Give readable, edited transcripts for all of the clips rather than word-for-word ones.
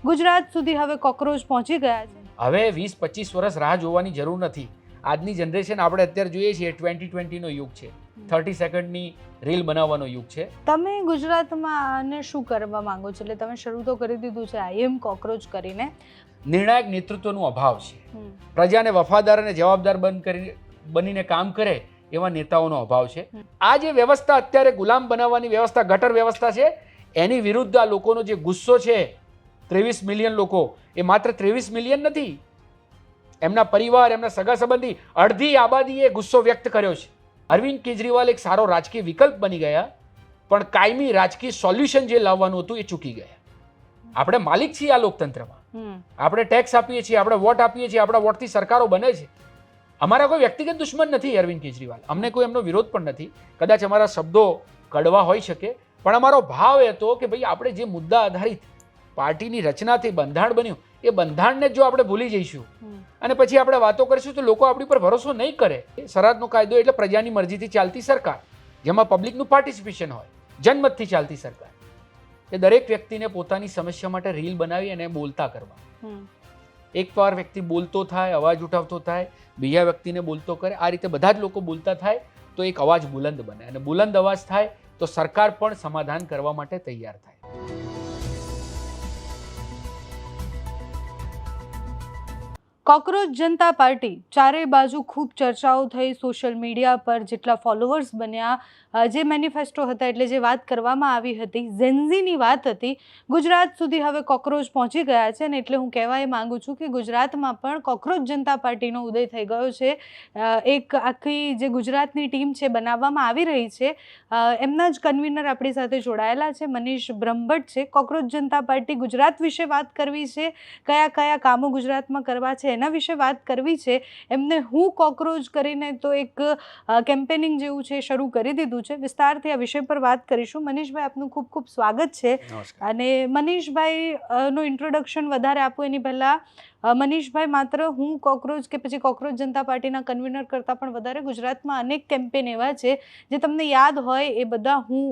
ગુજરાત સુધી હવે કોકરોચ પહોંચી ગયા છે. હવે 20-25 વર્ષ રાહ જોવાની જરૂર નથી. આજની જનરેશન આપણે અત્યારે જોઈએ છીએ 2020નો યુગ છે. 30 સેકન્ડની રીલ બનાવવાનો યુગ છે. તમે ગુજરાતમાં આને શું કરવા માંગો છો? એટલે તમે શરૂ તો કરી દીધું છે આઈ એમ કોકરોચ કરીને. નિર્ણાયક નેતૃત્વનો અભાવ છે. પ્રજાને વફાદાર અને જવાબદાર બનીને કામ કરે એવા નેતાઓનો અભાવ છે. આ જે વ્યવસ્થા અત્યારે ગુલામ બનાવવાની વ્યવસ્થા, ગટર વ્યવસ્થા છે, એની વિરુદ્ધ આ લોકોનો જે ગુસ્સો છે, 23 મિલિયન લોકો, એ માત્ર 23 મિલિયન નથી, એમના પરિવાર, એમના સગા સંબંધી, અડધી આબાદીએ ગુસ્સો વ્યક્ત કર્યો છે. અરવિંદ કેજરીવાલ એક સારો રાજકીય વિકલ્પ બની ગયા, પણ કાયમી રાજકીય સોલ્યુશન જે લાવવાનું હતું એ ચૂકી ગયા. આપણે માલિક છીએ આ લોકતંત્રમાં, આપણે ટેક્સ આપીએ છીએ, આપણે વોટ આપીએ છીએ, આપણા વોટથી સરકારો બને છે. અમારા કોઈ વ્યક્તિગત દુશ્મન નથી અરવિંદ કેજરીવાલ, અમને કોઈ એમનો વિરોધ પણ નથી. કદાચ અમારા શબ્દો કડવા હોઈ શકે, પણ અમારો ભાવ એ હતો કે ભાઈ આપણે જે મુદ્દા આધારિત પાર્ટીની રચનાથી બંધારણ બન્યું, એ બંધારણને જો આપણે ભૂલી જઈશું અને પછી આપણે વાતો કરીશું તો લોકો આપણી પર ભરોસો નહીં કરે. સરાદનો કાયદો એટલે પ્રજાની મરજીથી ચાલતી સરકાર, જેમાં પબ્લિકનું પાર્ટિસિપેશન હોય, જનમતથી ચાલતી સરકાર. એ દરેક વ્યક્તિને પોતાની સમસ્યા માટે રીલ બનાવી અને બોલતા કરવા. એકવાર વ્યક્તિ બોલતો થાય, અવાજ ઉઠાવતો થાય, બીજા વ્યક્તિને બોલતો કરે, આ રીતે બધા જ લોકો બોલતા થાય તો એક અવાજ બુલંદ બને, અને બુલંદ અવાજ થાય તો સરકાર પણ સમાધાન કરવા માટે તૈયાર થાય. કોકરોચ જનતા પાર્ટી ચારેય બાજુ ખૂબ ચર્ચાઓ થઈ, સોશિયલ મીડિયા પર જેટલા ફોલોવર્સ બન્યા, જે મેનિફેસ્ટો હતા એટલે જે વાત કરવામાં આવી હતી, ઝેન્ઝીની વાત હતી, ગુજરાત સુધી હવે કોકરોચ પહોંચી ગયા છે. અને એટલે હું કહેવા એ માંગુ છું કે ગુજરાતમાં પણ કોકરોચ જનતા પાર્ટીનો ઉદય થઈ ગયો છે. એક આખી જે ગુજરાતની ટીમ છે બનાવવામાં આવી રહી છે. એમના જ કન્વીનર આપણી સાથે જોડાયેલા છે, મનીષ બ્રહ્મભટ્ટ છે. કોકરોચ જનતા પાર્ટી ગુજરાત વિશે વાત કરવી છે, કયા કયા કામો ગુજરાતમાં કરવા છે એના વિશે વાત કરવી છે. એમને હું કોકરોચ કરીને તો એક કેમ્પેનિંગ જેવું છે શરૂ કરી દીધું છે. વિસ્તારથી આ વિષય પર વાત કરીશું. મનીષભાઈ, આપનું ખૂબ ખૂબ સ્વાગત છે. અને મનીષભાઈ નું ઇન્ટ્રોડક્શન વધારે આપું એની પહેલાં, મનીષભાઈ, માત્ર હું કોકરોચ કે પછી કોકરોચ જનતા પાર્ટીના કન્વીનર કરતાં પણ વધારે ગુજરાતમાં અનેક કેમ્પેન એવા છે જે તમને યાદ હોય એ બધા, હું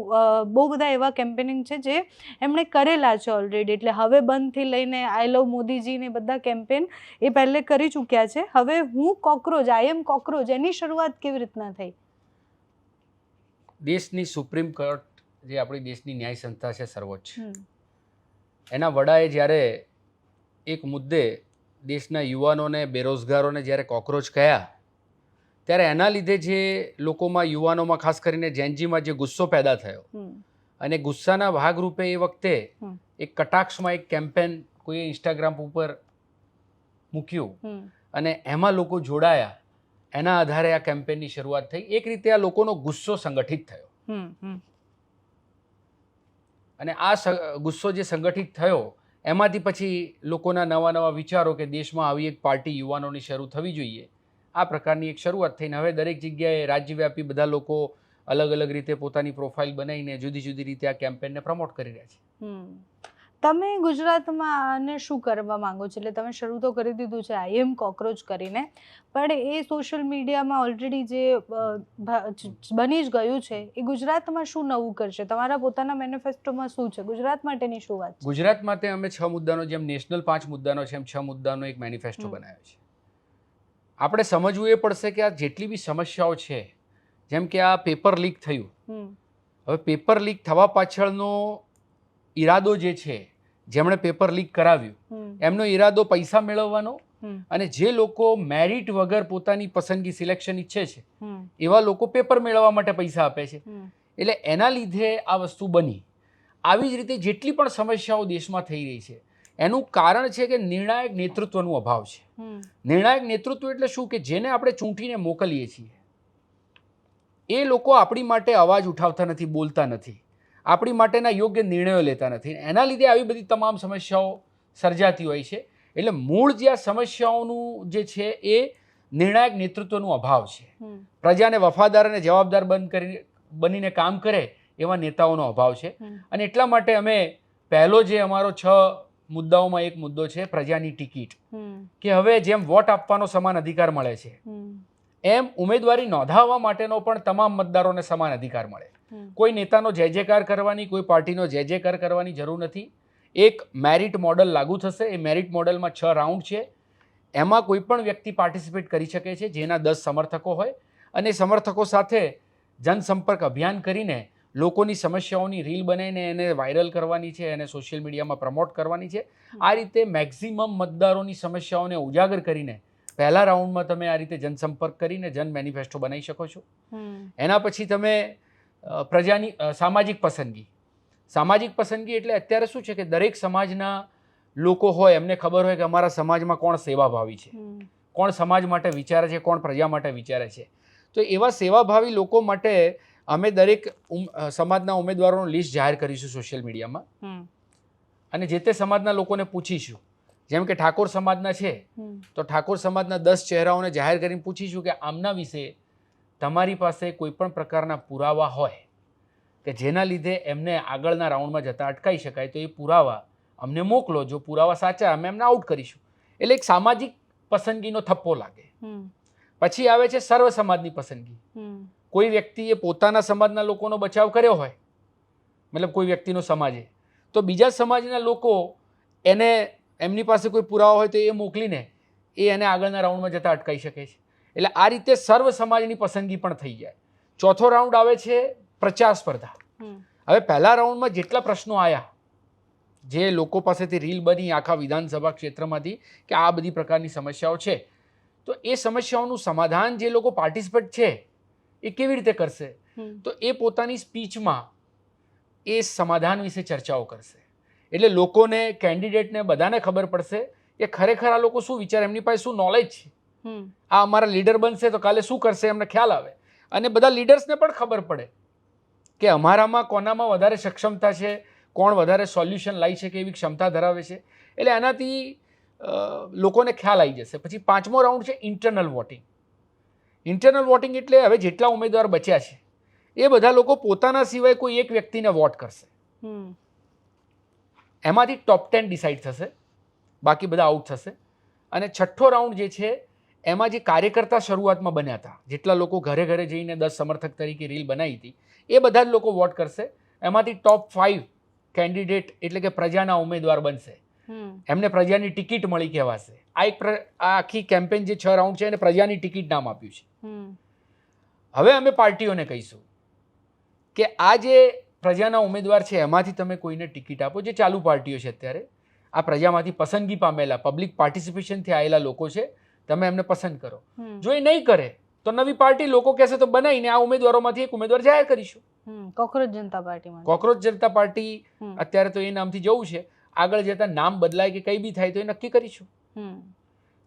બહુ બધા એવા કેમ્પેનિંગ છે જે એમણે કરેલા છે ઓલરેડી. એટલે હવે બંધથી લઈને આઈ લવ મોદીજી ને બધા કેમ્પેન એ પહેલે કરી ચૂક્યા છે. હવે હું કોકરોચ, આઈ એમ કોકરોચ, એની શરૂઆત કેવી રીતના થઈ? દેશની સુપ્રીમ કોર્ટ, જે આપણી દેશની ન્યાય સંસ્થા છે સર્વોચ્ચ, એના વડાએ જ્યારે એક મુદ્દે દેશના યુવાનોને, બેરોજગારોને જ્યારે કોકરોચ કહ્યા, ત્યારે એના લીધે જે લોકોમાં, યુવાનોમાં, ખાસ કરીને જેનજીમાં જે ગુસ્સો પેદા થયો, અને ગુસ્સાના ભાગરૂપે એ વખતે એક કટાક્ષમાં એક કેમ્પેન કોઈએ ઇન્સ્ટાગ્રામ ઉપર મૂક્યું અને એમાં લોકો જોડાયા. એના આધારે આ કેમ્પેનની શરૂઆત થઈ. એક રીતે આ લોકોનો ગુસ્સો સંગઠિત થયો, અને આ ગુસ્સો જે સંગઠિત થયો એમાંથી પછી લોકોના નવા નવા વિચારો કે દેશમાં આવી એક પાર્ટી યુવાનોની શરૂ થવી જોઈએ, આ પ્રકારની એક શરૂઆત થઈને હવે દરેક જગ્યાએ રાજ્યવ્યાપી બધા લોકો અલગ અલગ રીતે પોતાની પ્રોફાઇલ બનાવીને જુદી જુદી રીતે આ કેમ્પેનને પ્રમોટ કરી રહ્યા છે. તમે ગુજરાતમાં આને શું કરવા માંગો છો? એટલે તમે શરૂ તો કરી દીધું છે આઈ એમ કોકરોચ કરીને, પણ એ સોશિયલ મીડિયામાં ઓલરેડી જે બની જ ગયું છે એ ગુજરાતમાં શું નવું કરશે? તમારા પોતાના મેનિફેસ્ટોમાં શું છે ગુજરાત માટેની શું વાત છે? ગુજરાત માટે અમે 6 મુદ્દાનો, જેમ નેશનલ 5 મુદ્દાનો છે એમ 6 મુદ્દાનો એક મેનિફેસ્ટો બનાવ્યો છે. આપણે સમજવું એ પડશે કે આ જેટલી બી સમસ્યાઓ છે, જેમ કે આ પેપર લીક થયું, હવે પેપર લીક થવા પાછળનો ઈરાદો જે છે, જેમણે પેપર લીક કરાવ્યું એમનો ઈરાદો પૈસા મેળવવાનો, અને જે લોકો મેરિટ વગર પોતાની પસંદગી, સિલેક્શન ઈચ્છે છે એવા લોકો પેપર મેળવવા માટે પૈસા આપે છે. એટલે એના લીધે આ વસ્તુ બની. આવી જ રીતે જેટલી પણ સમસ્યાઓ દેશમાં થઈ રહી છે એનું કારણ છે કે નિર્ણાયક નેતૃત્વનો અભાવ છે. નિર્ણાયક નેતૃત્વ એટલે શું? કે જેને આપણે ચૂંટીને મોકલીએ છીએ એ લોકો આપણી માટે અવાજ ઉઠાવતા નથી, બોલતા નથી, આપણી માટેના યોગ્ય નિર્ણયો લેતા નથી. એના લીધે આવી બધી તમામ સમસ્યાઓ સર્જાતી હોય છે. એટલે મૂળ જે આ સમસ્યાઓનું જે છે એ નિર્ણાયક નેતૃત્વનો અભાવ છે. પ્રજાને વફાદાર અને જવાબદાર બનીને કામ કરે એવા નેતાઓનો અભાવ છે. અને એટલા માટે અમે પહેલો જે અમારો 6 મુદ્દાઓમાં એક મુદ્દો છે પ્રજાની ટિકિટ, કે હવે જેમ વોટ આપવાનો સમાન અધિકાર મળે છે એમ ઉમેદવારી નોંધાવવા માટેનો પણ તમામ મતદારોને સમાન અધિકાર મળે. કોઈ નેતાનો જય જયકાર કરવાની, કોઈ પાર્ટીનો જય જયકાર કરવાની જરૂર નથી. એક મેરિટ મોડલ લાગુ થશે. એ મેરિટ મોડલમાં 6 રાઉન્ડ છે. એમાં કોઈ પણ વ્યક્તિ પાર્ટિસિપેટ કરી શકે છે જેના 10 સમર્થકો હોય, અને સમર્થકો સાથે જનસંપર્ક અભિયાન કરીને લોકોની સમસ્યાઓની રીલ બનાવીને એને વાયરલ કરવાની છે, એને સોશિયલ મીડિયામાં પ્રમોટ કરવાની છે. આ રીતે મેક્સિમમ મતદારોની સમસ્યાઓને ઉજાગર કરીને પહેલા રાઉન્ડમાં તમે આ રીતે જનસંપર્ક કરીને જન મેનિફેસ્ટો બનાવી શકો છો. એના પછી તમે પ્રજાની સામાજિક પસંદગી એટલે અત્યારે શું છે કે દરેક સમાજના લોકો હોય, એમને ખબર હોય કે અમારા સમાજમાં કોણ સેવાભાવી છે, કોણ સમાજ માટે વિચારે છે, કોણ પ્રજા માટે વિચારે છે. તો એવા સેવાભાવી લોકો માટે અમે દરેક સમાજના ઉમેદવારોનું લિસ્ટ જાહેર કરીશું સોશિયલ મીડિયામાં, અને જે તે સમાજના લોકોને પૂછીશું. જેમ કે ઠાકોર સમાજના છે તો ઠાકોર સમાજના 10 ચહેરાઓને જાહેર કરીને પૂછીશું કે આમના વિશે તમારી પાસે કોઈ પણ પ્રકારના પુરાવા હોય કે જેના લીધે એમને આગળના રાઉન્ડમાં જતા અટકાઈ શકાય, તો એ પુરાવા અમને મોકલો. જો પુરાવા સાચા અમે એમને આઉટ કરીશું. એટલે એક સામાજિક પસંદગીનો થપ્પો લાગે. પછી આવે છે સર્વ સમાજની પસંદગી. કોઈ વ્યક્તિએ પોતાના સમાજના લોકોનો બચાવ કર્યો હોય, મતલબ કોઈ વ્યક્તિનો સમાજે, તો બીજા સમાજના લોકો એમની પાસે કોઈ પુરાવા હોય તો એ મોકલીને એને આગળના રાઉન્ડમાં જતા અટકાઈ શકે છે. એટલે આ રીતે સર્વ સમાજની પસંદગી પણ થઈ જાય. ચોથો રાઉન્ડ આવે છે પ્રચાર સ્પર્ધા. હવે પહેલા રાઉન્ડમાં જેટલા પ્રશ્નો આવ્યા, જે લોકો પાસેથી રીલ બની આખા વિધાનસભા ક્ષેત્રમાંથી કે આ બધી પ્રકારની સમસ્યાઓ છે, તો એ સમસ્યાઓનું સમાધાન જે લોકો પાર્ટિસિપેટ છે એ કેવી રીતે કરશે, તો એ પોતાની સ્પીચમાં એ સમાધાન વિશે ચર્ચાઓ કરશે. એટલે લોકોને, કેન્ડિડેટને બધાને ખબર પડશે કે ખરેખર આ લોકો શું વિચારે, એમની પાસે શું નોલેજ છે. આ અમારા લીડર બનશે તો કાલે શું કરશે એમને ખ્યાલ આવે. અને બધા લીડર્સને પણ ખબર પડે કે અમારામાં કોનામાં વધારે સક્ષમતા છે, કોણ વધારે સોલ્યુશન લાવી શકે એવી ક્ષમતા ધરાવે છે. એટલે એનાથી લોકોને ખ્યાલ આવી જશે. પછી 5મો રાઉન્ડ છે ઇન્ટરનલ વોટિંગ. ઇન્ટરનલ વોટિંગ એટલે હવે જેટલા ઉમેદવાર બચ્યા છે એ બધા લોકો પોતાના સિવાય કોઈ એક વ્યક્તિને વોટ કરશે. એમાંથી ટોપ 10 ડિસાઇડ થશે, બાકી બધા આઉટ થશે. અને 6થો રાઉન્ડ જે છે એમાં જે કાર્યકર્તા શરૂઆતમાં બન્યા હતા, જેટલા લોકો ઘરે ઘરે જઈને 10 સમર્થક તરીકે રીલ બનાવી હતી, એ બધા જ લોકો વોટ કરશે. એમાંથી ટોપ 5 કેન્ડિડેટ એટલે કે પ્રજાના ઉમેદવાર બનશે. એમને પ્રજાની ટિકિટ મળી કહેવાશે. આ આખી કેમ્પેન જે 6 રાઉન્ડ છે એને પ્રજાની ટિકિટ નામ આપ્યું છે. હવે અમે પાર્ટીઓને કહીશું કે આ જે પ્રજાના ઉમેદવાર છે એમાંથી તમે કોઈને ટિકિટ આપો. જે ચાલુ પાર્ટીઓ છે અત્યારે, આ પ્રજામાંથી પસંદગી પામેલા પબ્લિક પાર્ટિસિપેશનથી આવેલા લોકો છે, તમે એમને પસંદ કરો. જો એ નહીં કરે તો નવી પાર્ટી લોકો કહેશે તો બનાવીને આ ઉમેદવારોમાંથી એક ઉમેદવાર જાહેર કરીશું. કોકરોચ જનતા પાર્ટી અત્યારે તો એ નામથી જવું છે. આગળ જતા નામ બદલાય કે કઈ બી થાય તો એ નક્કી કરીશું.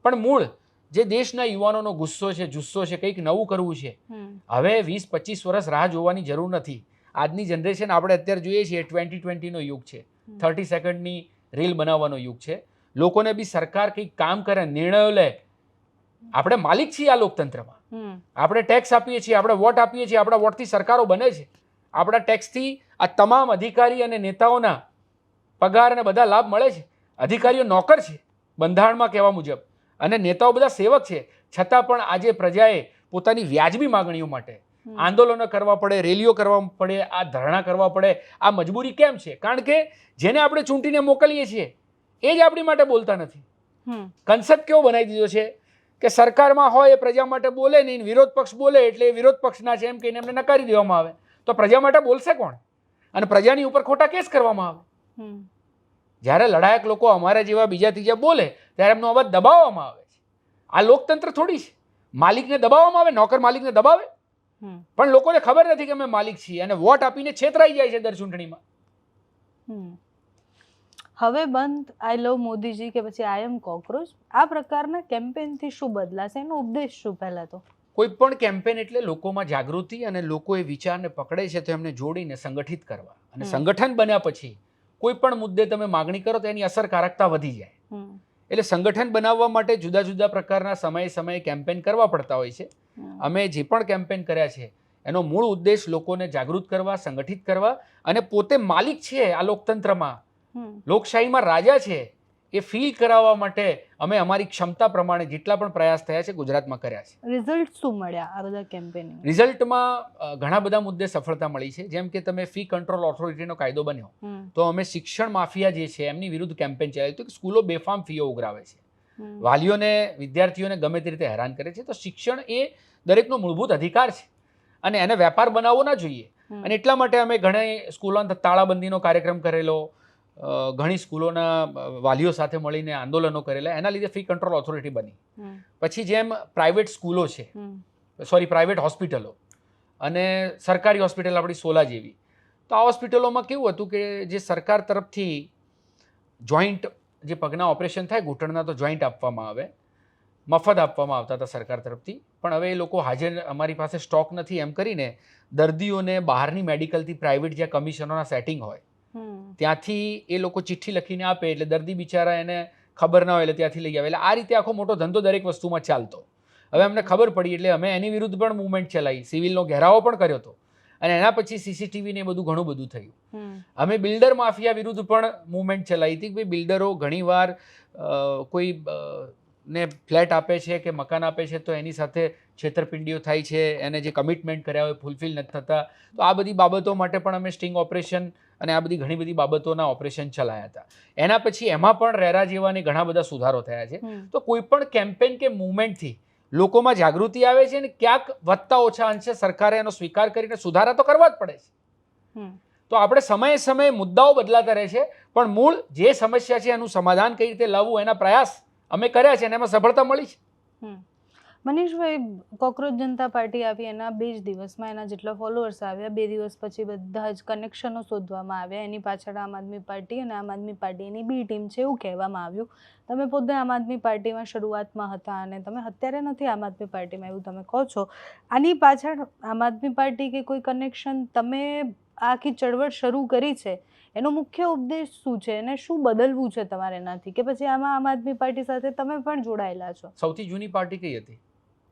પણ મૂળ જે દેશના યુવાનોનો ગુસ્સો છે, જુસ્સો છે, કંઈક નવું કરવું છે. હવે 20-25 વર્ષ રાહ જોવાની જરૂર નથી. આજની જનરેશન આપણે અત્યારે જોઈએ છીએ 2020નો યુગ છે. 30 સેકન્ડની રીલ બનાવવાનો યુગ છે. લોકોને બી સરકાર કંઈક કામ કરે, નિર્ણયો લે. આપણે માલિક છીએ આ લોકતંત્રમાં. આપણે ટેક્સ આપીએ છીએ, આપણે વોટ આપીએ છીએ, આપણા વોટથી સરકારો બને છે. આપણા ટેક્સથી આ તમામ અધિકારી અને નેતાઓના પગાર અને બધા લાભ મળે છે. અધિકારીઓ નોકર છે બંધારણમાં કહેવા મુજબ, અને નેતાઓ બધા સેવક છે. છતાં પણ આજે પ્રજાએ પોતાની વ્યાજબી માગણીઓ માટે આંદોલનો કરવા પડે, રેલીઓ કરવા પડે, આ ધરણા કરવા પડે. આ મજબૂરી કેમ છે? કારણ કે જેને આપણે ચૂંટીને મોકલીએ છીએ એ જ આપણી માટે બોલતા નથી. કન્સેપ્ટ કેવો બનાવી દીધો છે કે સરકારમાં હોય એ પ્રજા માટે બોલે નહીં, વિરોધ પક્ષ બોલે એટલે એ વિરોધ પક્ષના છે એમ કહીને એમને નકારી દેવામાં આવે. તો પ્રજા માટે બોલશે કોણ? અને પ્રજાની ઉપર ખોટા કેસ કરવામાં આવે. જ્યારે લડાયક લોકો અમારા જેવા બીજા ત્રીજા બોલે ત્યારે એમનો અવાજ દબાવવામાં આવે છે. આ લોકતંત્ર થોડી છે. માલિકને દબાવવામાં આવે, નોકર માલિકને દબાવે. પણ લોકોને ખબર નથી કે અમે માલિક છીએ, અને વોટ આપીને છેતરાઈ જાય છે દર ચૂંટણીમાં. હવે બંધ આઈ લવ મોદીજી કે પછી આઈ એમ કોકરોચ, આ પ્રકારના કેમ્પેનથી શું બદલાશે? એનો ઉપદેશ શું? પહેલા તો કોઈ પણ કેમ્પેન એટલે લોકોમાં જાગૃતિ, અને લોકો એ વિચારને પકડે છે તો એમને જોડીને સંગઠિત કરવા. અને સંગઠન બન્યા પછી કોઈ પણ મુદ્દે તમે માગણી કરો તો એની અસરકારકતા વધી જાય. એટલે સંગઠન બનાવવા માટે જુદા જુદા પ્રકારના સમયે કેમ્પેન કરવા પડતા હોય છે. અમે જે પણ કેમ્પેન કર્યા છે એનો મૂળ ઉદ્દેશ લોકોને જાગૃત કરવા, સંગઠિત કરવા, અને પોતે માલિક છે આ લોકતંત્રમાં, લોકશાહીમાં રાજા છે એ ફીલ કરાવવા માટે અમે અમારી ક્ષમતા પ્રમાણે જેટલા પણ પ્રયાસ થયા છે ગુજરાતમાં કર્યા છે. રિઝલ્ટ શું મળ્યા આ બધા કેમ્પેનિંગ? રિઝલ્ટમાં ઘણા બધા મુદ્દે સફળતા મળી છે. જેમ કે તમે ફી કંટ્રોલ ઓથોરિટીનો કાયદો બન્યો તો અમે શિક્ષણ માફિયા જે છે એમની વિરુદ્ધ કેમ્પેન ચલાવ્યું હતું કે સ્કૂલો બેફામ ફીઓ ઉઘરાવે છે, વાલીઓને વિદ્યાર્થીઓને ગમે તે રીતે હેરાન કરે છે. તો શિક્ષણ એ દરેકનો મૂળભૂત અધિકાર છે અને એને વેપાર બનાવવો ના જોઈએ. અને એટલા માટે અમે ઘણી સ્કૂલોના તાળાબંધીનો કાર્યક્રમ કરેલો, ઘણી સ્કૂલોના વાલીઓ સાથે મળીને આંદોલનો કરેલા. એના લીધે ફી કંટ્રોલ ઓથોરિટી બની. પછી જેમ પ્રાઇવેટ સ્કૂલો છે, પ્રાઇવેટ હોસ્પિટલો અને સરકારી હોસ્પિટલ આપણી સોલા જેવી, તો આ હોસ્પિટલોમાં કેવું હતું કે જે સરકાર તરફથી જોઈન્ટ જે પગના ઓપરેશન થાય ઘૂંટણના, તો જોઈન્ટ આપવામાં આવે, મફત આપવામાં આવતા હતા સરકાર તરફથી. પણ હવે એ લોકો હાજર, અમારી પાસે સ્ટોક નથી એમ કરીને દર્દીઓને બહારની મેડિકલથી પ્રાઇવેટ જ્યાં કમિશનોના સેટિંગ હોય ત્યાંથી એ લોકો ચિઠ્ઠી લખીને આપે, એટલે દર્દી બિચારા એને ખબર ના હોય એટલે ત્યાંથી લઈ આવે. એટલે આ રીતે આખો મોટો ધંધો દરેક વસ્તુમાં ચાલતો. હવે અમને ખબર પડી એટલે અમે એની વિરુદ્ધ પણ મૂવમેન્ટ ચલાવી, સિવિલનો ઘેરાવો પણ કર્યો હતો અને એના પછી સીસીટીવી ને બધું ઘણું બધું થયું. અમે બિલ્ડર માફિયા વિરુદ્ધ પણ મૂવમેન્ટ ચલાવી હતી કે ભાઈ બિલ્ડરો ઘણીવાર કોઈ ને ફ્લેટ આપે છે કે મકાન આપે છે તો એની સાથે છેતરપિંડીઓ થાય છે, એને જે કમિટમેન્ટ કર્યા હોય ફૂલફિલ નથી થતા. તો આ બધી બાબતો માટે પણ અમે સ્ટિંગ ઓપરેશન અને આ બધી ઘણી બધી બાબતોના ઓપરેશન ચલાવ્યા હતા. એના પછી એમાં પણ રેરા જેવાને ઘણા બધા સુધારો થયા છે. તો કોઈ પણ કેમ્પેન કે મૂવમેન્ટથી લોકોમાં જાગૃતિ આવે છે અને ક્યાંક વધતા ઓછા અંશે સરકારે એનો સ્વીકાર કરીને સુધારા તો કરવા જ પડે છે. તો આપણે સમયે સમયે મુદ્દાઓ બદલાતા રહે છે, પણ મૂળ જે સમસ્યા છે એનું સમાધાન કઈ રીતે લાવવું એના પ્રયાસ અમે કર્યા છે અને એમાં સફળતા મળી છે. મનીષભાઈ, કોકરોચ જનતા પાર્ટી આવી એના 2 જ દિવસમાં એના જેટલા ફોલોઅર્સ આવ્યા, 2 દિવસ પછી બધા જ કનેક્શનો શોધવામાં આવ્યા. એની પાછળ આમ આદમી પાર્ટી અને આમ આદમી પાર્ટીની બી ટીમ છે એવું કહેવામાં આવ્યું. તમે પોતે આમ આદમી પાર્ટીમાં શરૂઆતમાં હતા અને તમે અત્યારે નથી આમ આદમી પાર્ટીમાં એવું તમે કહો છો. આની પાછળ આમ આદમી પાર્ટી કે કોઈ કનેક્શન, તમે આખી ચળવળ શરૂ કરી છે એનો મુખ્ય ઉદ્દેશ શું છે અને શું બદલવું છે તમારે એનાથી, કે પછી આમાં આમ આદમી પાર્ટી સાથે તમે પણ જોડાયેલા છો? સૌથી જૂની પાર્ટી કઈ હતી?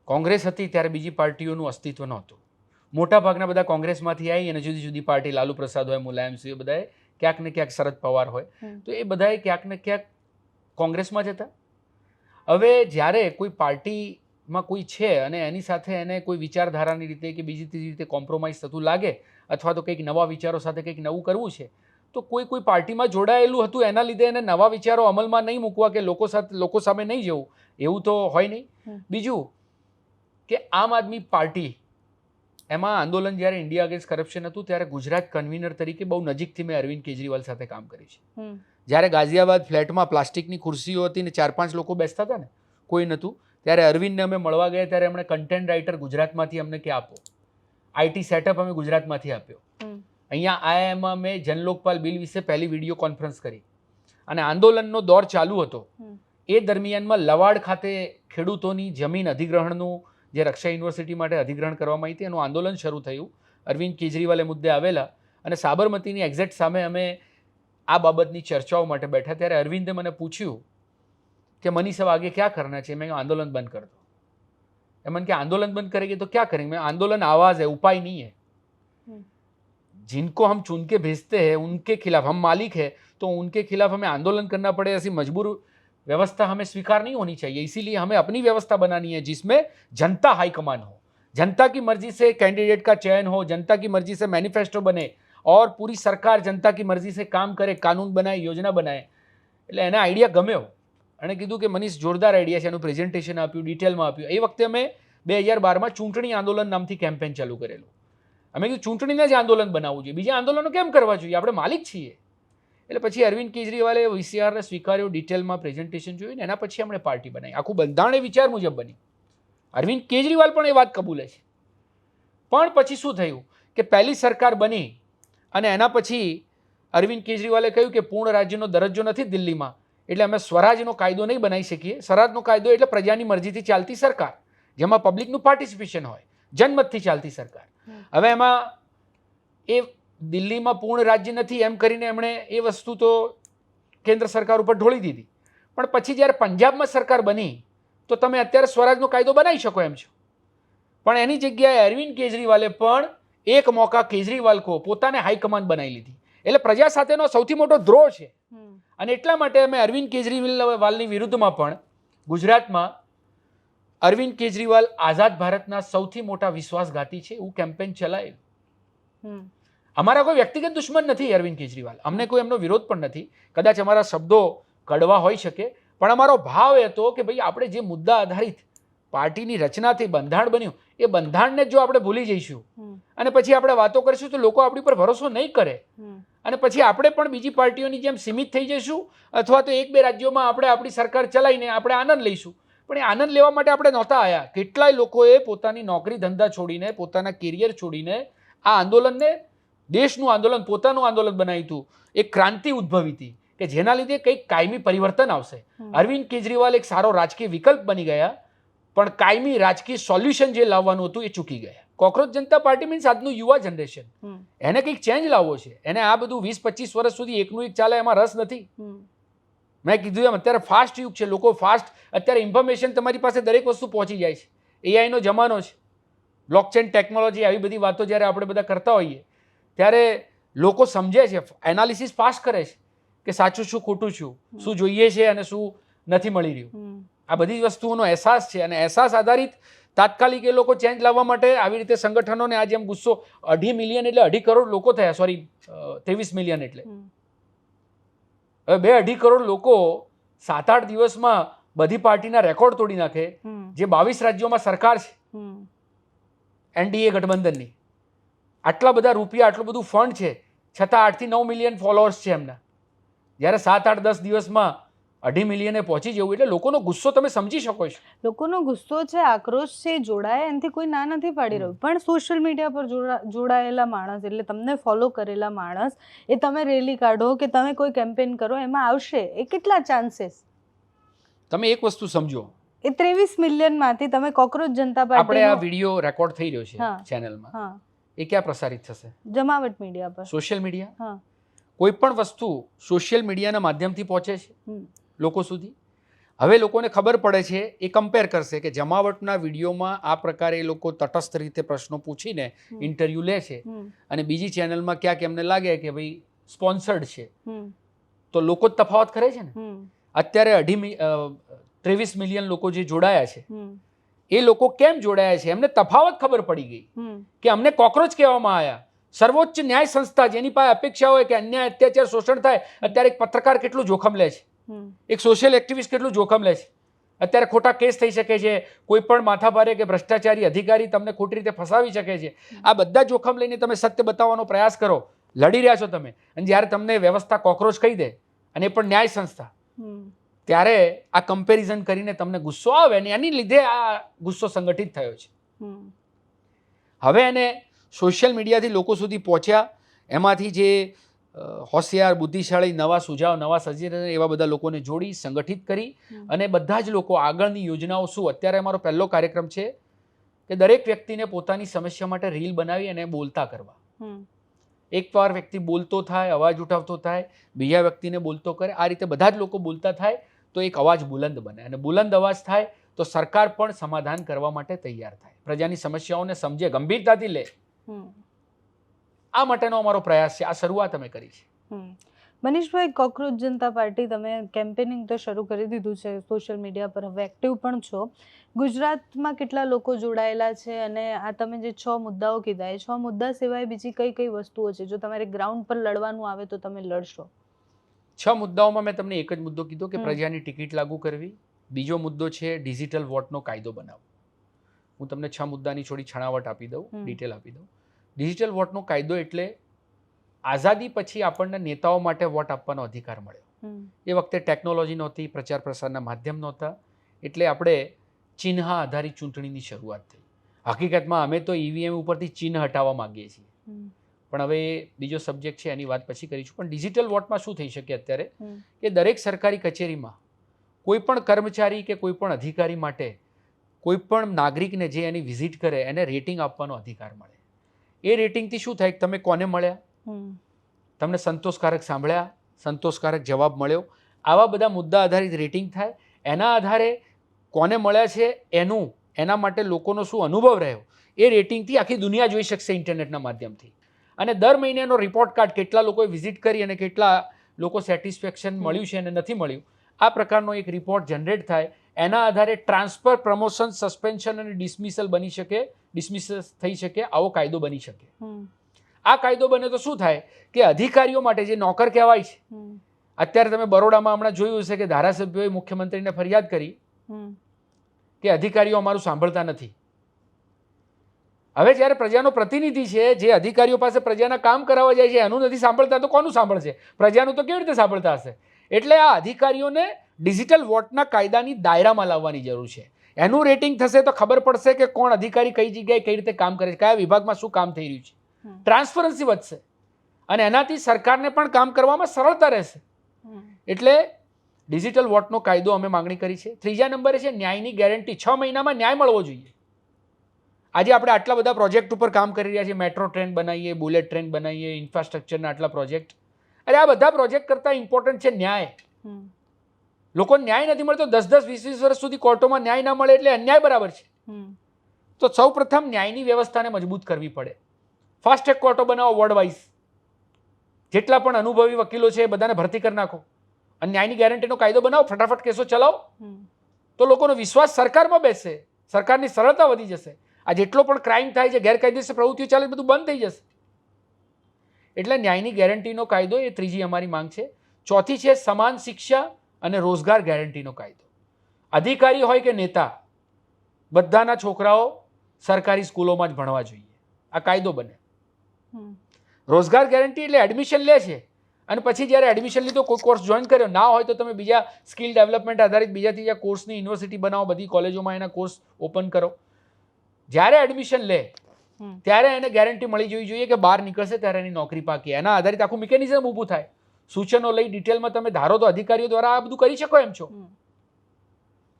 કોંગ્રેસ હતી. ત્યારે બીજી પાર્ટીઓનું અસ્તિત્વ નહોતું. મોટાભાગના બધા કોંગ્રેસમાંથી આવી અને જુદી જુદી પાર્ટી, લાલુ પ્રસાદ હોય, મુલાયમસિંહ, બધાએ ક્યાંક ને ક્યાંક, શરદ પવાર હોય, તો એ બધાએ ક્યાંક ને ક્યાંક કોંગ્રેસમાં જ હતા. હવે જ્યારે કોઈ પાર્ટીમાં કોઈ છે અને એની સાથે એને કોઈ વિચારધારાની રીતે કે બીજી ત્રીજી રીતે કોમ્પ્રોમાઇઝ થતું લાગે અથવા તો કંઈક નવા વિચારો સાથે કંઈક નવું કરવું છે, તો કોઈ પાર્ટીમાં જોડાયેલું હતું એના લીધે એને નવા વિચારો અમલમાં નહીં મૂકવા કે લોકો સામે નહીં જવું, એવું તો હોય નહીં. બીજું કે આમ આદમી પાર્ટી એમાં આંદોલન જ્યારે ઇન્ડિયા અગેન્સ્ટ કરપ્શન હતું ત્યારે ગુજરાત કન્વીનર તરીકે બહુ નજીકથી મેં અરવિંદ કેજરીવાલ સાથે કામ કર્યું છે. જ્યારે ગાઝિયાબાદ ફ્લેટમાં પ્લાસ્ટિકની ખુરશીઓ હતી ને 4-5 લોકો બેસતા હતા ને, કોઈ નહોતું, ત્યારે અરવિંદને અમે મળવા ગયા ત્યારે એમણે કન્ટેન્ટ રાઇટર ગુજરાતમાંથી અમને કે આપો, આઈટી સેટઅપ અમે ગુજરાતમાંથી આપ્યો. અહીંયા આઈઆઈએમમાં મેં જનલોકપાલ બિલ વિશે પહેલી વિડીયો કોન્ફરન્સ કરી અને આંદોલનનો દોર ચાલુ હતો. એ દરમિયાનમાં લવાડ ખાતે ખેડૂતોની જમીન અધિગ્રહણનું, જે રક્ષા યુનિવર્સિટી માટે અધિગ્રહણ કરવામાં આવી હતી, એનું આંદોલન શરૂ થયું. અરવિંદ કેજરીવાલ એ મુદ્દે આવેલા અને સાબરમતીની એક્ઝેક્ટ સામે અમે આ બાબતની ચર્ચાઓ માટે બેઠા. ત્યારે અરવિંદે મને પૂછ્યું કે મનીષ अब आगे क्या करना चाहिए? मैं आंदोलन बंद कर दो. मन के आंदोलन बंद करेंगे तो क्या करेंगे? मैं आंदोलन आवाज है, उपाय नहीं है. जिनको हम चुन के भेजते हैं उनके खिलाफ, हम मालिक है तो उनके खिलाफ हमें आंदोलन करना पड़े, ऐसी मजबूर व्यवस्था हमें स्वीकार नहीं होनी चाहिए. इसीलिए हमें अपनी व्यवस्था बनानी है जिसमें जनता हाईकमान हो, जनता की मर्जी से कैंडिडेट का चयन हो, जनता की मर्जी से मैनिफेस्टो बने और पूरी सरकार जनता की मर्जी से काम करे, कानून बनाए, योजना बनाए. એટલે એને આઈડિયા ગમ્યો અને કીધું કે મનીષ જોરદાર આઈડિયા છે, એનું પ્રેઝન્ટેશન આપ્યું, ડિટેલમાં આપ્યું. એ વખતે અમે 2012માં ચૂંટણી આંદોલન નામથી કેમ્પેન ચાલુ કરેલું. અમે કીધું ચૂંટણીને જ આંદોલન બનાવવું જોઈએ, બીજા આંદોલનો કેમ કરવા જોઈએ, આપણે માલિક છીએ. એટલે પછી અરવિંદ કેજરીવાલે વીસીઆરને સ્વીકાર્યો, ડિટેલમાં પ્રેઝન્ટેશન જોયું ને એના પછી આપણે પાર્ટી બનાવી. આખું બંધારણ એ વિચાર મુજબ બની. અરવિંદ કેજરીવાલ પણ એ વાત કબૂલે છે. પણ પછી શું થયું કે પહેલી સરકાર બની અને એના પછી અરવિંદ કેજરીવાલે કહ્યું કે પૂર્ણ રાજ્યનો દરજ્જો નથી દિલ્હીમાં, એટલે અમે સ્વરાજનો કાયદો નહીં બનાવી શકીએ. સ્વરાજનો કાયદો એટલે પ્રજાની મરજીથી ચાલતી સરકાર, જેમાં પબ્લિકનું પાર્ટિસિપેશન હોય, જનમતથી ચાલતી સરકાર. હવે એમાં એ દિલ્હીમાં પૂર્ણ રાજ્ય નથી એમ કરીને એમણે એ વસ્તુ તો કેન્દ્ર સરકાર ઉપર ઢોળી દીધી. પણ પછી જ્યારે પંજાબમાં સરકાર બની તો તમે અત્યારે સ્વરાજનો કાયદો બનાવી શકો એમ છો. પણ એની જગ્યાએ અરવિંદ કેજરીવાલે પણ એક મોકા કેજરીવાલ કો પોતાને હાઈકમાન્ડ બનાવી લીધી. એટલે પ્રજા સાથેનો સૌથી મોટો દ્રોહ છે. અને એટલા માટે અમે અરવિંદ કેજરીવાલની વિરુદ્ધમાં પણ ગુજરાતમાં અરવિંદ કેજરીવાલ આઝાદ ભારતના સૌથી મોટા વિશ્વાસઘાતી છે એવું કેમ્પેન ચલાવેલું. અમારા કોઈ વ્યક્તિગત દુશ્મન નથી અરવિંદ કેજરીવાલ, અમને કોઈ એમનો વિરોધ પણ નથી. કદાચ અમારા શબ્દો કડવા હોઈ શકે, પણ અમારો ભાવ એ હતો કે ભાઈ આપણે જે મુદ્દા આધારિત પાર્ટીની રચનાથી બંધારણ બન્યું એ બંધારણને જો આપણે ભૂલી જઈશું અને પછી આપણે વાતો કરીશું તો લોકો આપણી પર ભરોસો નહીં કરે અને પછી આપણે પણ બીજી પાર્ટીઓની જેમ સીમિત થઈ જઈશું અથવા તો એક બે રાજ્યોમાં આપણે આપણી સરકાર ચલાવીને આપણે આનંદ લઈશું. પણ એ આનંદ લેવા માટે આપણે નહોતા આવ્યા. કેટલાય લોકોએ પોતાની નોકરી ધંધા છોડીને, પોતાના કેરિયર છોડીને આ આંદોલનને દેશનું આંદોલન, પોતાનું આંદોલન બનાવ્યું હતું. એક ક્રાંતિ ઉદ્ભવી હતી કે જેના લીધે કંઈક કાયમી પરિવર્તન આવશે. અરવિંદ કેજરીવાલ એક સારો રાજકીય વિકલ્પ બની ગયા, પણ કાયમી રાજકીય સોલ્યુશન જે લાવવાનું હતું એ ચૂકી ગયા. કોકરોચ જનતા પાર્ટી મીન્સ આજનું યુવા જનરેશન, એને કંઈક ચેન્જ લાવવો છે. એને આ બધું 20-25 વર્ષ સુધી એકનું એક ચાલે એમાં રસ નથી. મેં કીધું એમ અત્યારે ફાસ્ટ યુગ છે, લોકો ફાસ્ટ, અત્યારે ઇન્ફોર્મેશન તમારી પાસે દરેક વસ્તુ પહોંચી જાય છે. એઆઈનો જમાનો છે, બ્લોકચેન ટેકનોલોજી, આવી બધી વાતો જ્યારે આપણે બધા કરતા હોઈએ ત્યારે લોકો સમજે છે, એનાલિસિસ ફાસ્ટ કરે છે કે સાચું શું, ખોટું શું જોઈએ છે અને શું નથી મળી રહ્યું. આ બધી વસ્તુઓનો અહેસાસ છે અને અહેસાસ આધારિત તાત્કાલિક એ લોકો ચેન્જ લાવવા માટે આવી રીતે સંગઠનોને આ જેમ ગુસ્સો 2.5 મિલિયન એટલે 2.5 કરોડ લોકો થયા, સોરી 23 મિલિયન એટલે હવે 2.5 કરોડ લોકો 7-8 દિવસમાં બધી પાર્ટીના રેકોર્ડ તોડી નાખે. જે 22 રાજ્યોમાં સરકાર છે એનડીએ ગઠબંધનની, આટલા બધા રૂપિયા, આટલું બધું ફંડ છે, છતાં 8 થી 9 મિલિયન ફોલોઅર્સ છે એમના. જ્યારે 7-8-10 દિવસમાં 2.5 મિલિયને પહોંચી જવું એટલે લોકોનો ગુસ્સો તમે સમજી શકો છો. લોકોનો ગુસ્સો છે, આક્રોશ છે, જોડાય, એનાથી કોઈ ના નથી પાડી રહ્યું. પણ સોશિયલ મીડિયા પર જોડાયેલા માણસ, એટલે તમને ફોલો કરેલા માણસ, એ તમે રેલી કાઢો કે તમે કોઈ કેમ્પેન કરો એમાં આવશે, એ કેટલા ચાન્સીસ? તમે એક વસ્તુ સમજો, એ 23 મિલિયનમાંથી તમે કોકરોચ જનતા પાર્ટી, આપણે આ વિડીયો રેકોર્ડ થઈ રહ્યો છે ચેનલમાં, એ ક્યાં પ્રસારિત થશે? જમાવટ મીડિયા પર, સોશિયલ મીડિયા. કોઈ પણ વસ્તુ સોશિયલ મીડિયાના માધ્યમથી પહોંચે છે લોકો સુધી. હવે લોકોને ખબર પડે છે, એ કમ્પેર કરશે કે જમાવટના વિડીયોમાં આ પ્રકારે એ લોકો તટસ્થ રીતે પ્રશ્નો પૂછીને ઇન્ટરવ્યૂ લે છે અને બીજી ચેનલમાં ક્યાંક એમને લાગે કે ભાઈ સ્પોન્સર્ડ છે, તો લોકો જ તફાવત કરે છે ને. અત્યારે 23 મિલિયન લોકો જે જોડાયા છે એ લોકો કેમ જોડાયા છે? એમને તફાવત ખબર પડી ગઈ કે અમને કોકરોચ કહેવામાં આવ્યા. સર્વોચ્ચ ન્યાય સંસ્થા જેની પાસે અપેક્ષા હોય કે અન્યાય, અત્યાચાર, શોષણ થાય, અત્યારે એક પત્રકાર કેટલું જોખમ લે છે, એક સોશિયલ એક્ટિવિસ્ટ કેટલું જોખમ લે છે. અત્યારે ખોટા કેસ થઈ શકે છે, કોઈ પણ માથાભારે કે ભ્રષ્ટાચારી અધિકારી તમને ખોટી રીતે ફસાવી શકે છે. આ બધા જોખમ લઈને તમે સત્ય બતાવવાનો પ્રયાસ કરો, લડી રહ્યા છો તમે, અને જ્યારે તમને વ્યવસ્થા કોકરોચ કહી દે, અને એ પણ ન્યાય સંસ્થા, ત્યારે આ કમ્પેરિઝન કરીને તમને ગુસ્સો આવે અને એની લીધે આ ગુસ્સો સંગઠિત થયો છે. હવે એને સોશિયલ મીડિયાથી લોકો સુધી પહોંચ્યા, એમાંથી જે હોશિયાર, બુદ્ધિશાળી, નવા સુઝાવ, નવા સજેશન, એવા બધા લોકોને જોડી સંગઠિત કરી અને બધા જ લોકો આગળની યોજનાઓ શું. અત્યારે અમારો પહેલો કાર્યક્રમ છે કે દરેક વ્યક્તિને પોતાની સમસ્યા માટે રીલ બનાવી અને બોલતા કરવા. એકવાર વ્યક્તિ બોલતો થાય, અવાજ ઉઠાવતો થાય, બીજા વ્યક્તિને બોલતો કરે, આ રીતે બધા જ લોકો બોલતા થાય તો એક અવાજ બુલંદ બને, અને બુલંદ અવાજ થાય તો સરકાર પણ સમાધાન કરવા માટે તૈયાર થાય, પ્રજાની સમસ્યાઓને સમજે, ગંભીરતાથી લે. આ માટેનો અમારો પ્રયાસ છે. આ શરૂઆત અમે કરી છે. મનીષભાઈ, કોકરોચ જનતા પાર્ટી, તમે કેમ્પેનિંગ તો શરૂ કરી દીધું છે, સોશિયલ મીડિયા પર હવે એક્ટિવ પણ છો. ગુજરાતમાં કેટલા લોકો જોડાયેલા છે? અને આ તમે જે 6 મુદ્દાઓ કીધા, એ 6 મુદ્દા સિવાય બીજી કઈ કઈ વસ્તુઓ છે જો તમારે ગ્રાઉન્ડ પર લડવાનું આવે તો તમે લડશો? 6 મુદ્દાઓમાં મેં તમને એક જ મુદ્દો કીધો કે પ્રજાની ટિકિટ લાગુ કરવી. બીજો મુદ્દો છે ડિજિટલ વોટનો કાયદો બનાવવો. હું તમને 6 મુદ્દાની થોડી છણાવટ આપી દઉં, ડિટેલ આપી દઉં. ડિજિટલ વોટનો કાયદો એટલે આઝાદી પછી આપણને નેતાઓ માટે વોટ આપવાનો અધિકાર મળ્યો. એ વખતે ટેકનોલોજી નહોતી, પ્રચાર પ્રસારના માધ્યમ નહોતા, એટલે આપણે ચિહ્ન આધારિત ચૂંટણીની શરૂઆત થઈ. હકીકતમાં અમે તો ઈવીએમ ઉપરથી ચિહ્ન હટાવવા માંગીએ છીએ, પણ હવે બીજો સબ્જેક્ટ છે, એની વાત પછી કરીશું. પણ ડિજિટલ વોટમાં શું થઈ શકે અત્યારે કે દરેક સરકારી કચેરીમાં કોઈ પણ કર્મચારી કે કોઈ પણ અધિકારી માટે કોઈ પણ નાગરિકને જે એની વિઝિટ કરે એને રેટિંગ આપવાનો અધિકાર મળે. એ રેટિંગથી શું થાય? તમે કોને મળ્યા, તમને સંતોષકારક સાંભળ્યા, સંતોષકારક જવાબ મળ્યો, આવા બધા મુદ્દા આધારિત રેટિંગ થાય. એના આધારે કોને મળ્યા છે એના માટે લોકોનો શું અનુભવ રહ્યો, એ રેટિંગથી આખી દુનિયા જોઈ શકશે ઇન્ટરનેટના માધ્યમથી. અને દર મહિનેનો રિપોર્ટ કાર્ડ, કેટલા લોકોએ વિઝિટ કરી અને કેટલા લોકો સેટિસ્ફેક્શન મળ્યું છે અને નથી મળ્યું, આ પ્રકારનો એક રિપોર્ટ જનરેટ થાય, એના આધારે ટ્રાન્સફર, પ્રમોશન, સસ્પેન્શન અને ડિસમિસલ બની શકે, ડિસમિસલ થઈ શકે, આવો કાયદો બની શકે. આ કાયદો બને તો શું થાય કે અધિકારીઓ માટે જે નોકર કહેવાય છે, અત્યારે તમે બરોડામાં હમણાં જોયું હશે કે ધારાસભ્યોએ મુખ્યમંત્રીને ફરિયાદ કરી કે અધિકારીઓ અમારું સાંભળતા નથી. હવે જ્યારે પ્રજાનો પ્રતિનિધિ છે, જે અધિકારીઓ પાસે પ્રજાના કામ કરાવવા જાય છે, એનું નથી સાંભળતા તો કોનું સાંભળશે? પ્રજાનું તો કેવી રીતે સાંભળતા હશે? એટલે આ અધિકારીઓને ડિજિટલ વોટના કાયદાની દાયરામાં લાવવાની જરૂર છે. એનું રેટિંગ થશે તો ખબર પડશે કે કોણ અધિકારી કઈ જગ્યાએ કઈ રીતે કામ કરે છે, કયા વિભાગમાં શું કામ થઈ રહ્યું છે. ટ્રાન્સપરન્સી વધશે અને એનાથી સરકારને પણ કામ કરવામાં સરળતા રહેશે. એટલે ડિજિટલ વોટનો કાયદો અમે માંગણી કરી છે. ત્રીજા નંબરે છે ન્યાયની ગેરંટી. 6 મહિનામાં ન્યાય મળવો જોઈએ. આજે આપણે આટલા બધા પ્રોજેક્ટ ઉપર કામ કરી રહ્યા છીએ, મેટ્રો ટ્રેન બનાવીએ, બુલેટ ટ્રેન બનાવીએ, ઇન્ફ્રાસ્ટ્રક્ચરના આટલા પ્રોજેક્ટ. અરે આ બધા પ્રોજેક્ટ કરતાં ઇમ્પોર્ટન્ટ છે ન્યાય. લોકોને ન્યાય નથી મળતો, 10-10, 20-20 વર્ષ સુધી કોર્ટોમાં ન્યાય ના મળે એટલે અન્યાય બરાબર છે. તો સૌ પ્રથમ ન્યાયની વ્યવસ્થાને મજબૂત કરવી પડે. ફાસ્ટ ટ્રેક કોર્ટો બનાવો વર્ડ વાઇઝ, જેટલા પણ અનુભવી વકીલો છે એ બધાને ભરતી કરી નાખો અને ન્યાયની ગેરંટીનો કાયદો બનાવો, ફટાફટ કેસો ચલાવો, તો લોકોનો વિશ્વાસ સરકારમાં બેસશે, સરકારની સરળતા વધી જશે. આ જેટલો પણ ક્રાઇમ થાય છે, ગેરકાયદેસર પ્રવૃત્તિઓ ચાલે, બધું બંધ થઈ જશે. એટલે ન્યાયની ગેરંટીનો કાયદો એ ત્રીજી અમારી માંગ છે. ચોથી છે સમાન શિક્ષા અને રોજગાર ગેરંટીનો કાયદો. અધિકારી હોય કે નેતા, બધાના છોકરાઓ સરકારી સ્કૂલોમાં જ ભણવા જોઈએ, આ કાયદો બને. રોજગાર ગેરંટી એટલે એડમિશન લે છે અને પછી જ્યારે એડમિશન લીધો, કોઈ કોર્સ જોઈન કર્યો ના હોય તો તમે બીજા સ્કિલ ડેવલપમેન્ટ આધારિત બીજા ત્રીજા કોર્સની યુનિવર્સિટી બનાવો, બધી કોલેજોમાં એના કોર્સ ઓપન કરો. જ્યારે એડમિશન લે ત્યારે એને ગેરંટી મળી જવી જોઈએ કે બહાર નીકળશે ત્યારે એની નોકરી પાકી. એના આધારિત આખું મિકેનિઝમ ઊભું થાય. સૂચનો લઈ ડિટેલમાં તમે ધારો તો અધિકારીઓ દ્વારા આ બધું કરી શકો એમ છો.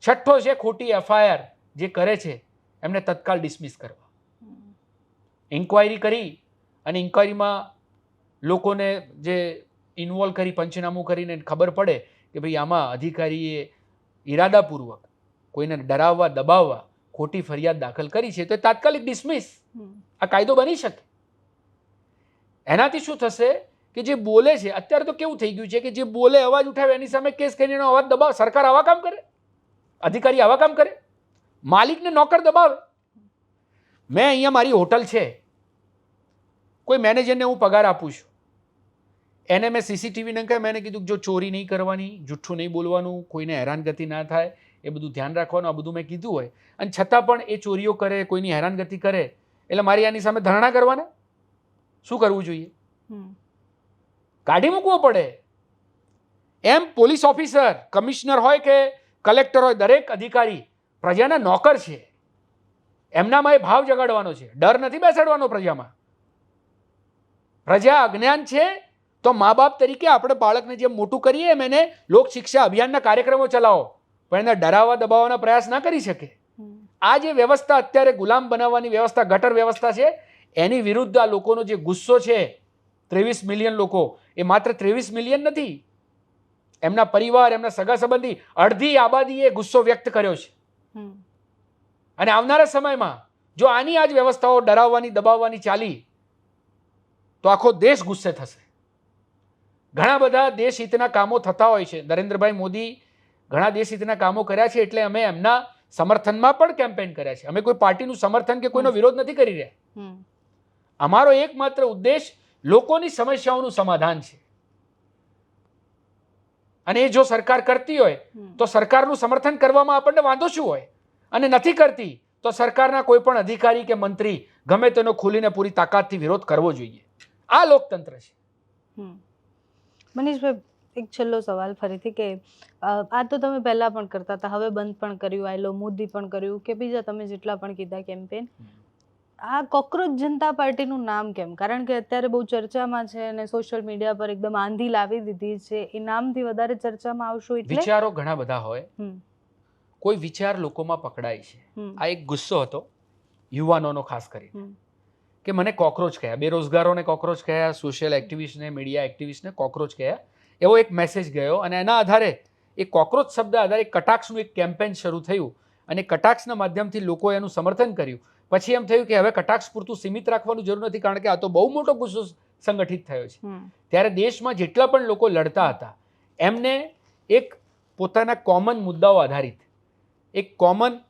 છઠ્ઠો છે ખોટી એફઆઈઆર જે કરે છે એમને તત્કાલ ડિસમિસ કરવા. ઇન્ક્વાયરી કરી અને ઇન્ક્વાયરીમાં લોકોને જે ઇન્વોલ્વ કરી, પંચનામું કરીને ખબર પડે કે ભાઈ આમાં અધિકારીએ ઇરાદાપૂર્વક કોઈને ડરાવવા, દબાવવા ખોટી ફરિયાદ દાખલ કરી છે, તો તાત્કાલિક ડિસમિસ. આ કાયદો બની શકે. એનાથી શું થશે કે જે બોલે છે, અત્યારે તો કેવું થઈ ગયું છે કે જે બોલે, અવાજ ઉઠાવે, એની સામે કેસ કરીને એનો અવાજ દબાવે. સરકાર આવા કામ કરે? અધિકારી આવા કામ કરે? માલિકને નોકર દબાવે? મેં અહીંયા મારી હોટલ છે, કોઈ મેનેજરને હું પગાર આપું છું, એને મેં સીસીટીવી નંખાય, મેં કીધું જો ચોરી નહીં કરવાની, જુઠ્ઠું નહીં બોલવાનું, કોઈને હેરાનગતિ ના થાય એ બધું ધ્યાન રાખવાનું, આ બધું મેં કીધું હોય, અને છતાં પણ એ ચોરીઓ કરે, કોઈની હેરાનગતિ કરે, એટલે મારી આની સામે ધરણા કરવાના? શું કરવું જોઈએ? કાઢી મૂકવો પડે. એમ પોલીસ ઓફિસર, કમિશનર હોય કે કલેક્ટર હોય, દરેક અધિકારી પ્રજાના નોકર છે. એમનામાં એ ભાવ જગાડવાનો છે, ડર નથી બેસાડવાનો પ્રજામાં. પ્રજા અજ્ઞાન છે તો મા બાપ તરીકે આપણે બાળકને જેમ મોટું કરીએ એમ એને લોક શિક્ષા અભિયાનના કાર્યક્રમો ચલાવો, પણ એને ડરાવવા દબાવવાના પ્રયાસ ના કરી શકે. આ જે વ્યવસ્થા અત્યારે ગુલામ બનાવવાની વ્યવસ્થા, ગટર વ્યવસ્થા છે, એની વિરુદ્ધ આ લોકોનો જે ગુસ્સો છે, 23 મિલિયન લોકો, એ માત્ર 23 મિલિયન નથી, એમના પરિવાર, એમના સગા સંબંધી, અડધી આબાદીએ ગુસ્સો વ્યક્ત કર્યો છે. અને આવનારા સમયમાં જો આની આ જ વ્યવસ્થાઓ ડરાવવાની, દબાવવાની ચાલી તો આખો દેશ ગુસ્સે થશે. ઘણા બધા દેશ હિતના કામો થતા હોય છે. નરેન્દ્રભાઈ મોદી ઘણા દેશ હિતના કામો કર્યા છે, એટલે અમે એમના સમર્થનમાં પણ કેમ્પેન કર્યા છે. અમે કોઈ પાર્ટીનું સમર્થન કે કોઈનો વિરોધ નથી કરી રહ્યા. અમારો એકમાત્ર ઉદ્દેશ લોકોની સમસ્યાઓનું સમાધાન છે. અને એ જો સરકાર કરતી હોય તો સરકારનું સમર્થન કરવામાં આપણને વાંધો શું હોય, અને નથી કરતી તો સરકારના કોઈ પણ અધિકારી કે મંત્રી ગમે તેનો ખુલીને પૂરી તાકાતથી વિરોધ કરવો જોઈએ. આ લોકતંત્ર છે. મનીષભાઈ, એક છેલ્લો સવાલ ફરીથી કે આ તો તમે પહેલા પણ કરતા હતા, હવે બંધ પણ કર્યું, આઈ લો મોદી પણ કર્યું, કે બીજા તમે જેટલા પણ કીધા કેમ્પેન, આ કોકરોચ જનતા પાર્ટીનું નામ કેમ? કારણ કે અત્યારે બહુ ચર્ચામાં છે અને સોશિયલ મીડિયા પર એકદમ આંધી લાવી દીધી છે. એ નામથી વધારે ચર્ચામાં આવશો એટલે વિચારો ઘણા બધા હોય, કોઈ વિચાર લોકોમાં પકડાય છે. આ એક ગુસ્સો હતો યુવાનોનો, ખાસ કરીને કે મને કોકરોચ કહ્યા, બેરોજગારોને કોકરોચ કહ્યા, સોશિયલ એક્ટિવિસ્ટને, મીડિયા એક્ટિવિસ્ટને કોકરોચ કહ્યા, એવો એક મેસેજ ગયો. અને એના આધારે એ કોકરોચ શબ્દ આધારે કટાક્ષનું એક કેમ્પેન શરૂ થયું અને કટાક્ષના માધ્યમથી લોકોએ એનું સમર્થન કર્યું. પછી એમ થયું કે હવે કટાક્ષ પૂરતું સીમિત રાખવાનું જરૂર નથી, કારણ કે આ તો બહુ મોટો ગુસ્સો સંગઠિત થયો છે. ત્યારે દેશમાં જેટલા પણ લોકો લડતા હતા એમને એક પોતાના કોમન મુદ્દાઓ આધારિત એક કોમન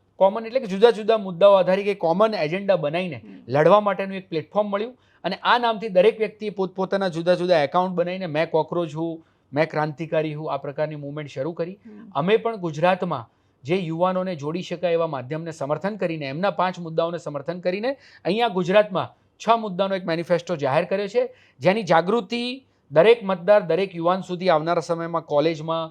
એટલે કે જુદા જુદા મુદ્દાઓ આધારિત એક કોમન એજન્ડા બનાવીને લડવા માટેનું એક પ્લેટફોર્મ મળ્યું અને આ નામથી દરેક વ્યક્તિએ પોતપોતાના જુદા જુદા એકાઉન્ટ બનાવીને મેં કોકરોચ હું, મેં ક્રાંતિકારી હું આ પ્રકારની મૂવમેન્ટ શરૂ કરી. અમે પણ ગુજરાતમાં જે યુવાનોને જોડી શકાય એવા માધ્યમને સમર્થન કરીને એમના 5 મુદ્દાઓને સમર્થન કરીને અહીંયા ગુજરાતમાં 6 મુદ્દાનો એક મેનિફેસ્ટો જાહેર કર્યો છે, જેની જાગૃતિ દરેક મતદાર દરેક યુવાન સુધી આવનારા સમયમાં કોલેજમાં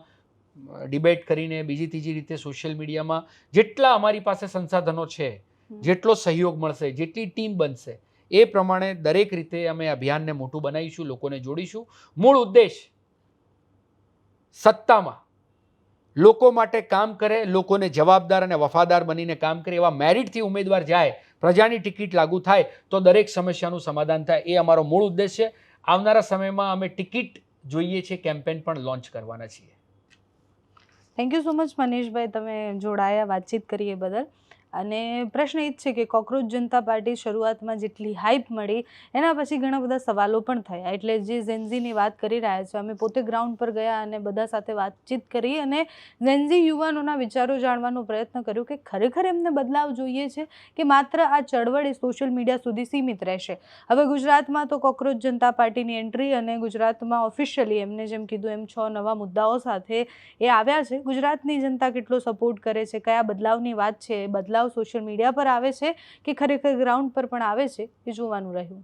ડિબેટ કરીને બીજી ત્રીજી રીતે સોશિયલ મીડિયામાં જેટલા અમારી પાસે સંસાધનો છે, જેટલો સહયોગ મળશે, જેટલી ટીમ બનશે એ પ્રમાણે દરેક રીતે અમે અભિયાનને મોટું બનાવીશું, લોકોને જોડીશું. મૂળ ઉદ્દેશ સત્તામાં લોકો માટે કામ કરે, લોકોને જવાબદાર અને વફાદાર બનીને કામ કરે એવા મેરિટથી ઉમેદવાર જાય, પ્રજાની ટિકિટ લાગુ થાય તો દરેક સમસ્યાનું સમાધાન થાય, એ અમારો મૂળ ઉદ્દેશ છે. આવનારા સમયમાં અમે ટિકિટ જોઈએ છે કેમ્પેન પણ લોન્ચ કરવાના છીએ. થેન્ક યુ સો મચ મનીષભાઈ, તમે જોડાયા, વાતચીત કરી એ બદલ. અને પ્રશ્ન એ જ છે કે કોકરોચ જનતા પાર્ટી શરૂઆતમાં જેટલી હાઇપ મળી એના પછી ઘણા બધા સવાલો પણ થયા. એટલે જે ઝેન્ઝીની વાત કરી રહ્યા છે, અમે પોતે ગ્રાઉન્ડ પર ગયા અને બધા સાથે વાતચીત કરી અને ઝેન્ઝી યુવાનોના વિચારો જાણવાનો પ્રયત્ન કર્યો કે ખરેખર એમને બદલાવ જોઈએ છે કે માત્ર આ ચળવળ એ સોશિયલ મીડિયા સુધી સીમિત રહેશે. હવે ગુજરાતમાં તો કોકરોચ જનતા પાર્ટીની એન્ટ્રી અને ગુજરાતમાં ઓફિશિયલી એમને જેમ કીધું એમ 6 નવા મુદ્દાઓ સાથે એ આવ્યા છે. ગુજરાતની જનતા કેટલો સપોર્ટ કરે છે, કયા બદલાવની વાત છે, બદલાવ સોશિયલ મીડિયા પર આવે છે કે ખરેખર ગ્રાઉન્ડ પર પણ આવે છે, એ જોવાનું રહ્યું.